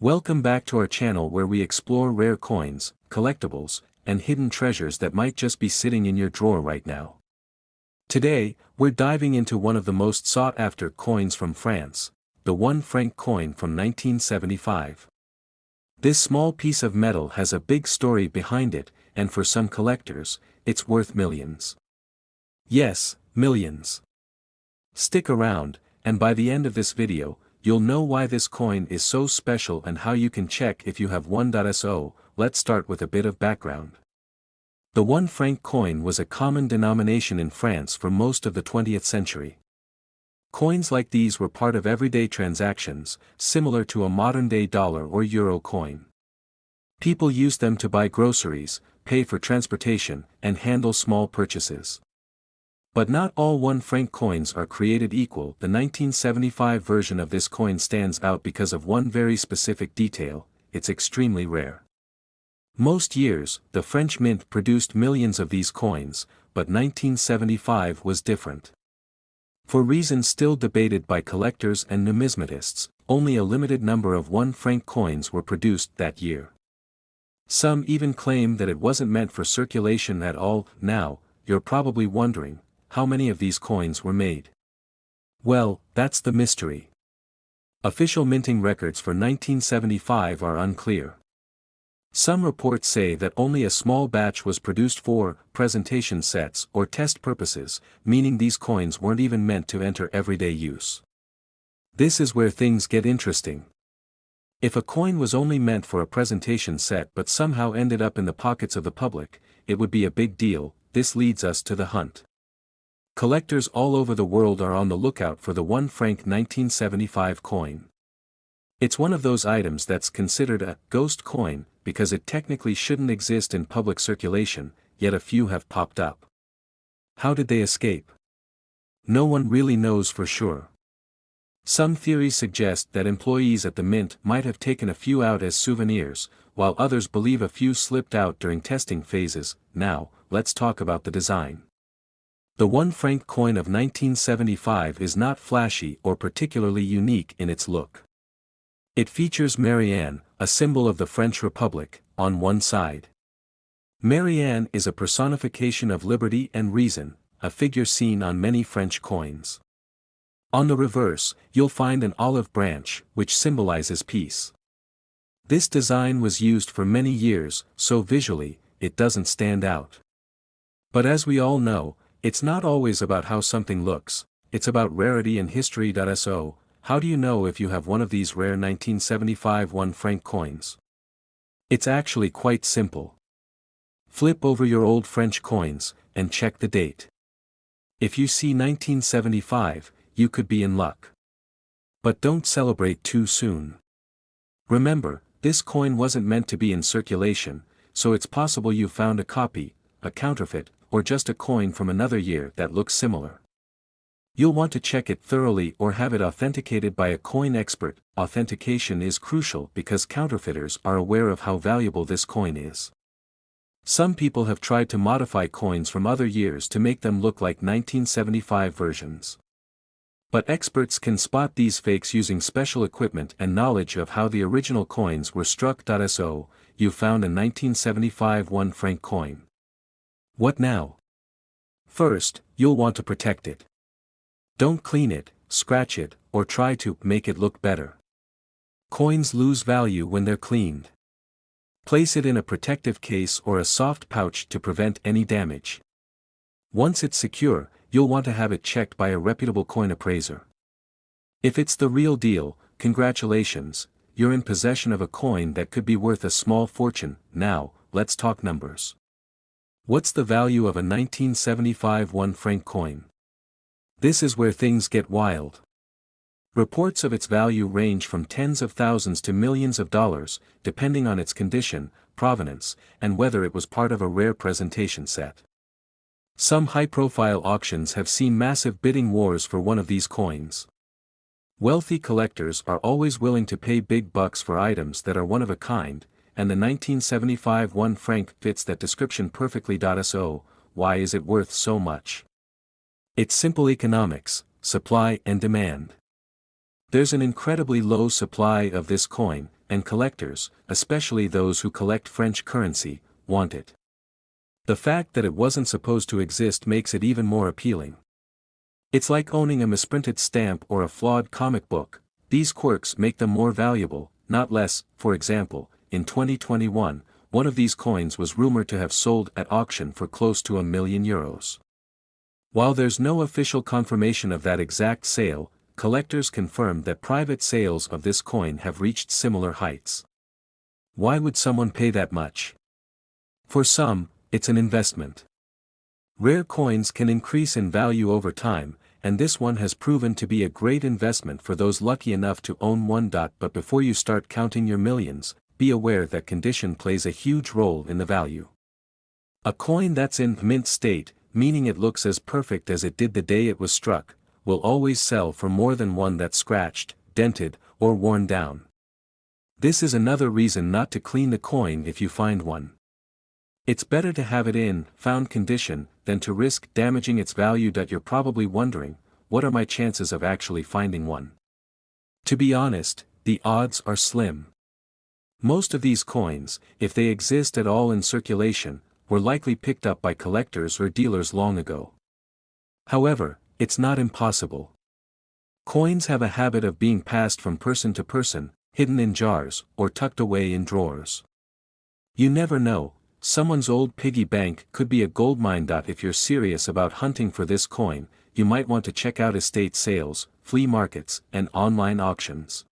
Welcome back to our channel where we explore rare coins, collectibles, and hidden treasures that might just be sitting in your drawer right now. Today, we're diving into one of the most sought-after coins from France, the 1 franc coin from 1975. This small piece of metal has a big story behind it, and for some collectors, it's worth millions. Yes, millions. Stick around, and by the end of this video, you'll know why this coin is so special and how you can check if you have one. So, let's start with a bit of background. The 1 franc coin was a common denomination in France for most of the 20th century. Coins like these were part of everyday transactions, similar to a modern-day dollar or euro coin. People used them to buy groceries, pay for transportation, and handle small purchases. But not all 1 franc coins are created equal. The 1975 version of this coin stands out because of one very specific detail: it's extremely rare. Most years, the French mint produced millions of these coins, but 1975 was different. For reasons still debated by collectors and numismatists, only a limited number of 1 franc coins were produced that year. Some even claim that it wasn't meant for circulation at all. Now, you're probably wondering, how many of these coins were made? Well, that's the mystery. Official minting records for 1975 are unclear. Some reports say that only a small batch was produced for presentation sets or test purposes, meaning these coins weren't even meant to enter everyday use. This is where things get interesting. If a coin was only meant for a presentation set but somehow ended up in the pockets of the public, it would be a big deal. This leads us to the hunt. Collectors all over the world are on the lookout for the 1 franc 1975 coin. It's one of those items that's considered a ghost coin, because it technically shouldn't exist in public circulation, yet a few have popped up. How did they escape? No one really knows for sure. Some theories suggest that employees at the mint might have taken a few out as souvenirs, while others believe a few slipped out during testing phases. Now, let's talk about the design. The 1 franc coin of 1975 is not flashy or particularly unique in its look. It features Marianne, a symbol of the French Republic, on one side. Marianne is a personification of liberty and reason, a figure seen on many French coins. On the reverse, you'll find an olive branch, which symbolizes peace. This design was used for many years, so visually, it doesn't stand out. But as we all know, it's not always about how something looks, it's about rarity and history. So, how do you know if you have one of these rare 1975 1 franc coins? It's actually quite simple. Flip over your old French coins, and check the date. If you see 1975, you could be in luck. But don't celebrate too soon. Remember, this coin wasn't meant to be in circulation, so it's possible you found a copy, a counterfeit, or just a coin from another year that looks similar. You'll want to check it thoroughly or have it authenticated by a coin expert. Authentication is crucial because counterfeiters are aware of how valuable this coin is. Some people have tried to modify coins from other years to make them look like 1975 versions. But experts can spot these fakes using special equipment and knowledge of how the original coins were struck. So, you found a 1975 1 franc coin. What now? First, you'll want to protect it. Don't clean it, scratch it, or try to make it look better. Coins lose value when they're cleaned. Place it in a protective case or a soft pouch to prevent any damage. Once it's secure, you'll want to have it checked by a reputable coin appraiser. If it's the real deal, congratulations, you're in possession of a coin that could be worth a small fortune. Now, let's talk numbers. What's the value of a 1975 1 franc coin? This is where things get wild. Reports of its value range from tens of thousands to millions of dollars, depending on its condition, provenance, and whether it was part of a rare presentation set. Some high-profile auctions have seen massive bidding wars for one of these coins. Wealthy collectors are always willing to pay big bucks for items that are one of a kind, and the 1975 1 franc fits that description perfectly. So, why is it worth so much? It's simple economics, supply and demand. There's an incredibly low supply of this coin, and collectors, especially those who collect French currency, want it. The fact that it wasn't supposed to exist makes it even more appealing. It's like owning a misprinted stamp or a flawed comic book. These quirks make them more valuable, not less. For example, in 2021, one of these coins was rumored to have sold at auction for close to €1 million. While there's no official confirmation of that exact sale, collectors confirmed that private sales of this coin have reached similar heights. Why would someone pay that much? For some, it's an investment. Rare coins can increase in value over time, and this one has proven to be a great investment for those lucky enough to own one. But before you start counting your millions, be aware that condition plays a huge role in the value. A coin that's in mint state, meaning it looks as perfect as it did the day it was struck, will always sell for more than one that's scratched, dented, or worn down. This is another reason not to clean the coin if you find one. It's better to have it in found condition than to risk damaging its value. You're probably wondering, what are my chances of actually finding one? To be honest, the odds are slim. Most of these coins, if they exist at all in circulation, were likely picked up by collectors or dealers long ago. However, it's not impossible. Coins have a habit of being passed from person to person, hidden in jars, or tucked away in drawers. You never know. Someone's old piggy bank could be a goldmine. If you're serious about hunting for this coin, you might want to check out estate sales, flea markets, and online auctions.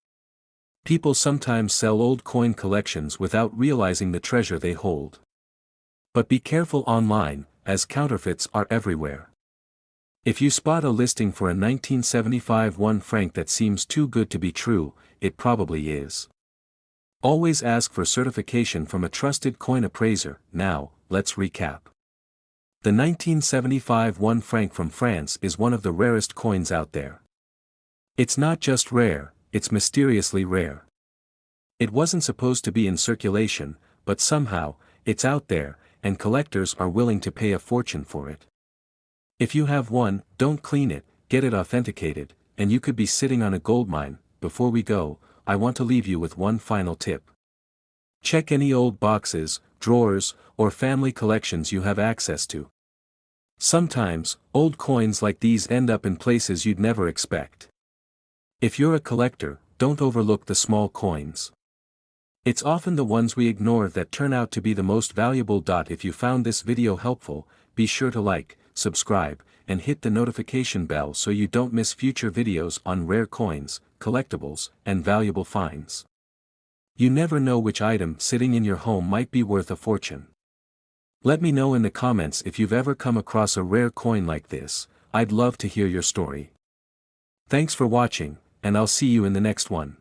People sometimes sell old coin collections without realizing the treasure they hold. But be careful online, as counterfeits are everywhere. If you spot a listing for a 1975 Franc that seems too good to be true, it probably is. Always ask for certification from a trusted coin appraiser. Now, let's recap. The 1975 Franc from France is one of the rarest coins out there. It's not just rare, it's mysteriously rare. It wasn't supposed to be in circulation, but somehow, it's out there, and collectors are willing to pay a fortune for it. If you have one, don't clean it, get it authenticated, and you could be sitting on a goldmine. Before we go, I want to leave you with one final tip. Check any old boxes, drawers, or family collections you have access to. Sometimes, old coins like these end up in places you'd never expect. If you're a collector, don't overlook the small coins. It's often the ones we ignore that turn out to be the most valuable. If you found this video helpful, be sure to like, subscribe, and hit the notification bell so you don't miss future videos on rare coins, collectibles, and valuable finds. You never know which item sitting in your home might be worth a fortune. Let me know in the comments if you've ever come across a rare coin like this. I'd love to hear your story. Thanks for watching, and I'll see you in the next one.